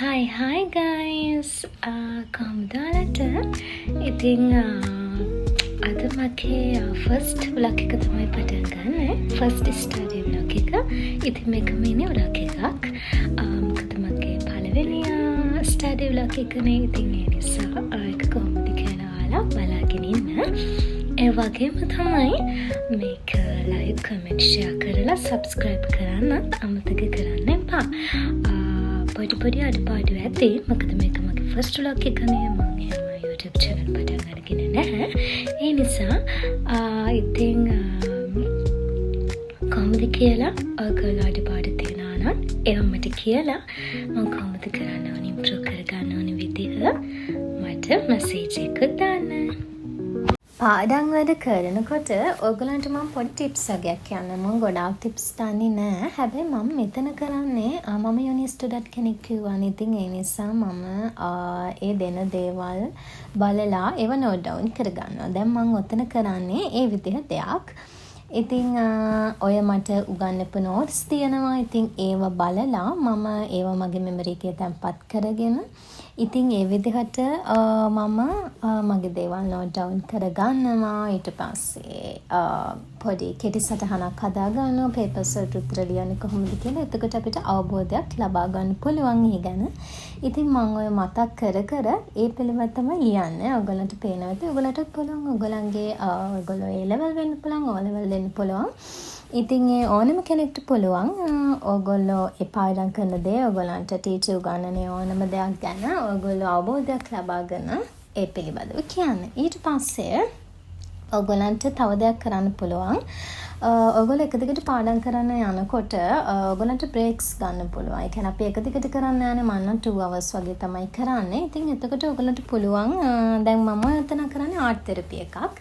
Hi guys. කවුදාලට ඉතින් අද මගේ ෆස්ට් ව්ලොග් එක තමයි පටන් ගන්න. ෆස්ට් ස්ටඩි ව්ලොග් එක. ඉතින් මේක මිනි ව්ලොග් එකක්. මොකද මගේ පළවෙනි ස්ටඩි ව්ලොග් එකනේ. ඉතින් ඒ නිසා ඒක කොහොමද කියලා ඔයාලා බලාගෙන ඉන්න. ඒ වගේම තමයි මේක ලයික් කමෙන්ට් ෂෙයා කරලා සබ්ස්ක්‍රයිබ් කරන්න අමතක කරන්න එපා. පොඩි අඩපාඩු ඇති. මොකද මේක මගේ ෆස්ට් ව්ලොග් එකනේ. මම එහෙම YouTube channel පටන් අරගෙන නැහැ. ඒ නිසා ඉතින් කොහොමද කියලා ඔයගොල්ලෝ අඩපාඩු තියනවා නම් ඒවා මට කියලා මම කොහොමද කරන්න ඕනේ ඉම්ප්‍රූව් කරගන්න ඕනේ විදිහ මට මැසේජ් එකක් දාන්න. පාඩම් වැඩ කරනකොට ඔයගලන්ට මම පොඩි ටිප්ස් වගේක් කියන්නම්. මම ගොඩාක් ටිප්ස් දන්නේ නැහැ. හැබැයි මම මෙතන කරන්නේ මම යුනි ස්ටුඩන්ට් කෙනෙක් කිව්වනේ. ඉතින් ඒ නිසා මම ඒ දෙන දේවල් බලලා ඒව නෝට් ඩවුන් කරගන්නවා. දැන් මම ඔතන කරන්නේ ඒ විදිහ දෙයක්. ඉතින් ඔය මට උගන්වපු නෝට්ස් තියෙනවා. ඉතින් ඒව බලලා මම ඒව මගේ මෙමරි එකේ තැන්පත් කරගෙන ඉතින් ඒ විදිහට මම මගේ දේවල් නෝට් ඩවුන් කරගන්නවා. ඊට පස්සේ පොඩි කෙටි සටහනක් හදාගන්නවා. පේපර්ස් වලට උත්තර ලියන්නේ කොහොමද කියලා. එතකොට අපිට අවබෝධයක් ලබා ගන්න පුළුවන් ඒ ගැන. ඉතින් මම ඔය මතක් කර ඒ පිළිවෙල තමයි ලියන්නේ. ඔයගලන්ට පේනවා ඇති. ඔයගලටත් පුළුවන්. ඔයගලන්ගේ ඔයගොල්ලෝ A level වෙන්න පුළුවන්, O level වෙන්න පුළුවන්. ඉතින් ඒ ඕනම කෙනෙක්ට පුළුවන් ඔයගොල්ලෝ ඒ පාඩම් කරන දේ ඔයගලන්ට ටීචර් උගන්වන්නේ ඕනම දෙයක් ගැන ඔයගොල්ලෝ අවබෝධයක් ලබාගෙන ඒ පිළිබඳව කියන්නේ. ඊට පස්සේ ඔයගලන්ට තව දෙයක් කරන්න පුළුවන්. ඔයගොල්ලෝ එක දිගට පාඩම් කරන්න යනකොට ඔයගලන්ට බ්‍රේක්ස් ගන්න පුළුවන්. ඒ කියන්නේ අපි එක දිගට කරන්න යන්නේ මම නම් 2 hours වගේ තමයි කරන්නේ. ඉතින් එතකොට ඔයගලන්ට පුළුවන් දැන් මම එතන කරන්නේ ආර්ට් තෙරපි එකක්.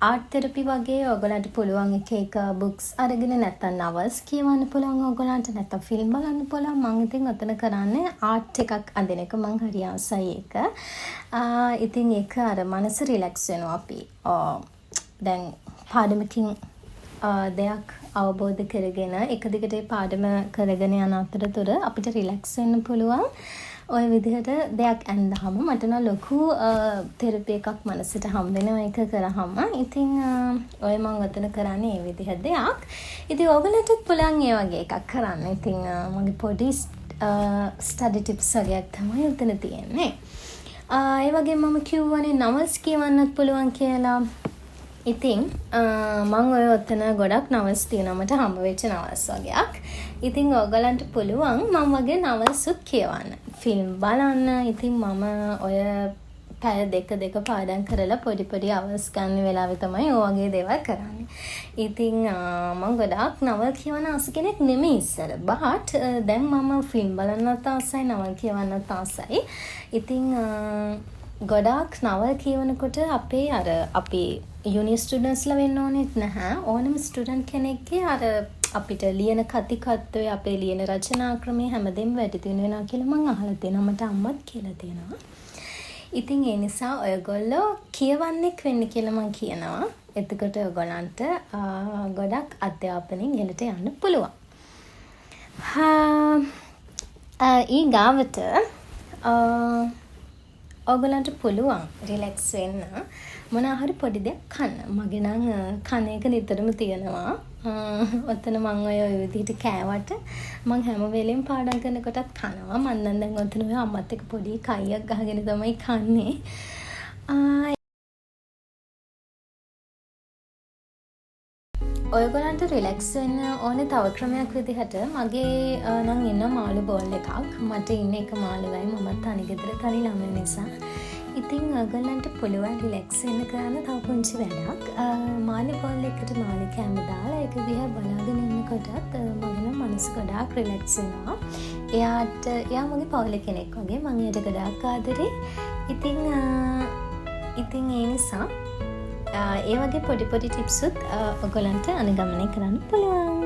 ආර්ට් තෙරපි වගේ ඔයගලන්ට පුළුවන් එක බුක්ස් අරගෙන නැත්නම් නවල්ස් කියවන්න පුළුවන් ඔයගලන්ට නැත්නම් ෆිල්ම් බලන්න පුළුවන්. මම ඉතින් ඔතන කරන්නේ ආර්ට් එකක් අඳින එක. මම හරි ආසයි ඒක. ඉතින් ඒක අර මනස රිලැක්ස් වෙනවා අපි. දැන් පාඩමකින් දෙයක් අවබෝධ කරගෙන එක දිගට පාඩම කරගෙන යන අතරතුර අපිට රිලැක්ස් වෙන්න පුළුවන්. ඔය විදිහට දෙයක් ඇන්දාම මට නම් ලොකු තෙරපි එකක් මනසට හම් වෙනවා ඒක කරාම. ඉතින් ඔය මම ඔතන කරන්නේ මේ විදිහ දෙයක්. ඉතින් ඔයගලටත් පුළුවන් ඒ වගේ එකක් කරන්න. ඉතින් මගේ පොඩි ස්ටඩි ටිප්ස් වගේක් තමයි ඔතන තියෙන්නේ. ඒ වගේ මම කිව්වනේ නවල්ස් කියවන්නත් පුළුවන් කියලා. ඉතින් මම ඔය ඔතන ගොඩක් නවල්ස් තියෙනවා මට හම්බ වෙච්ච නවල්ස් වගේක්. ඉතින් ඔයගලන්ට පුළුවන් මම වගේ නවල්ස් උත් කියවන්න. ෆිල්ම් බලන්න. ඉතින් මම ඔය පැය දෙක පාඩම් කරලා පොඩි අවර්ස් ගන්න වෙලාවෙ තමයි ඔය වගේ දේවල් කරන්නේ. ඉතින් මම ගොඩාක් නවල් කියවන ආස කෙනෙක් නෙමෙයි ඉස්සර. බට් දැන් මම ෆිල්ම් බලන්නත් ආසයි, නවල් කියවන්නත් ආසයි. ඉතින් ගොඩාක් නවල් කියවනකොට අපේ අර අපි යුනි ස්ටුඩන්ට්ස්ලා වෙන්න ඕනෙත් නැහැ. ඕනම ස්ටුඩන්ට් කෙනෙක්ගේ අර අපිට ලියන කතිකත්වය, අපේ ලියන රචනා ක්‍රමය හැමදේම වැඩි දියුණු වෙනවා කියලා මම අහලා තියෙනවා. මට අම්මත් කියලා තියෙනවා. ඉතින් ඒ නිසා ඔයගොල්ලෝ කියවන්නෙක් වෙන්න කියලා මම කියනවා. එතකොට ඔයගොල්ලන්ට ගොඩක් අධ්‍යාපනයෙන් ඉහළට යන්න පුළුවන්. ඊ ගාවට ඔයගොල්ලන්ට පුළුවන් රිලැක්ස් වෙන්න මොනවා හරි පොඩි දෙයක් කන්න. මගේ නම් කන එක නිතරම තියෙනවා. ඔතන මම ඔය විදිහට කෑවට මම හැම වෙලෙම පාඩම් කරනකොටත් කනවා. මම නම් දැන් ඔතන ඔය අම්මත් එක්ක පොඩි කයියක් ගහගෙන තමයි කන්නේ. ඔයගොල්ලන්ට රිලැක්ස් වෙන්න ඕනේ තව ක්‍රමයක් විදිහට මගේ නම් ඉන්න මාළු බෝල් එකක්. මට ඉන්න එක මාළුවයි. මමත් තනි ගෙදර තනි ළමයි නිසා. ඉතින් ඔයගොල්ලන්ට පුළුවන් රිලැක්ස් වෙන්න කරන්න තව පුංචි වැඩක්. මාළු බෝල් එකට මාළු කෑම දාලා ඒක දිහා බලාගෙන ඉන්නකොටත් මගේ නම් මනස ගොඩාක් රිලැක්ස් වෙනවා. එයා මගේ පවුලේ කෙනෙක් වගේ. මම එයාට ගොඩාක් ආදරේ. ඉතින් ඒ නිසා ඒ වගේ පොඩි ටිප්ස් උත් ඔයගොල්ලන්ට අනුගමනය කරන්න පුළුවන්.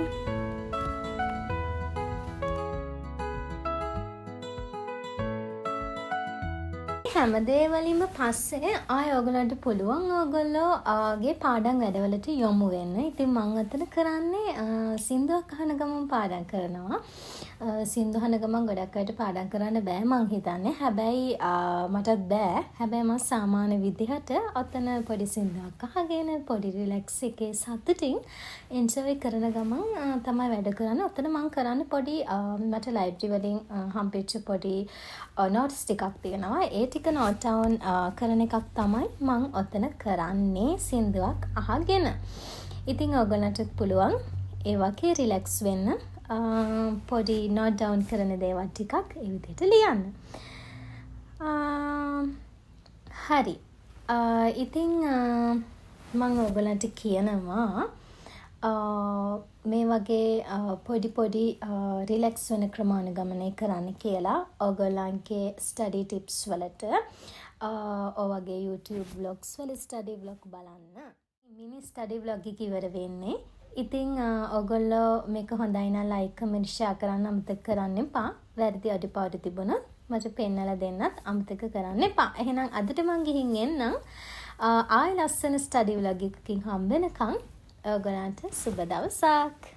හැම දේවලින්ම පස්සේ ආය ඔයගොල්ලන්ට පුළුවන් ඔයගොල්ලෝගේ පාඩම් වැඩවලට යොමු වෙන්න. ඉතින් මම අතන කරන්නේ සින්දුවක් අහන ගමන් පාඩම් කරනවා. සින්දු අහන ගමන් ගොඩක් අයට පාඩම් කරන්න බෑ මං හිතන්නේ. හැබැයි මටත් බෑ. හැබැයි මම සාමාන්‍ය විදිහට ඔතන පොඩි සින්දුවක් අහගෙන පොඩි රිලැක්ස් එකේ සතුටින් එන්ජොයි කරන ගමන් තමයි වැඩ කරන්නේ. ඔතන මං කරන්නේ පොඩි මට ලයිබ්‍රරි වලින් හම්බෙච්ච පොඩි නෝට්ස් ටිකක් තියෙනවා. ඒ ටික නෝට් ඩවුන් කරන එකක් තමයි මං ඔතන කරන්නේ සින්දුවක් අහගෙන. ඉතින් ඔයගොල්ලන්ටත් පුළුවන් ඒ වගේ රිලැක්ස් වෙන්න පොඩි නෝට් ඩවුන් කරන දේවල් ටිකක් ඒ විදිහට ලියන්න. හරි. ඉතින් මම ඔයගලන්ට කියනවා මේ වගේ පොඩි රිලැක්ස් වෙන ක්‍රමානුගමනය කරන්න කියලා ඔයගලන්ගේ ස්ටඩි ටිප්ස් වලට ඔය වගේ YouTube vlogs වල ස්ටඩි vlog බලන්න. මිනි ස්ටඩි vlog එක ඉවර වෙන්නේ. ඉතින් ඔයගොල්ලෝ මේක හොඳයි නම් ලයික් කමෙන්ට් ෂෙයා කරන්න අමතක කරන්න එපා. වැරදි අඩුපාඩු තිබුණොත් මට පෙන්නලා දෙන්නත් අමතක කරන්න එපා. එහෙනම් අදට මං ගිහින් එන්නම්. ආයෙ ලස්සන ස්ටඩි vlog එකකින් හම්බ වෙනකන් ඔයගොල්ලන්ට සුබ දවසක්.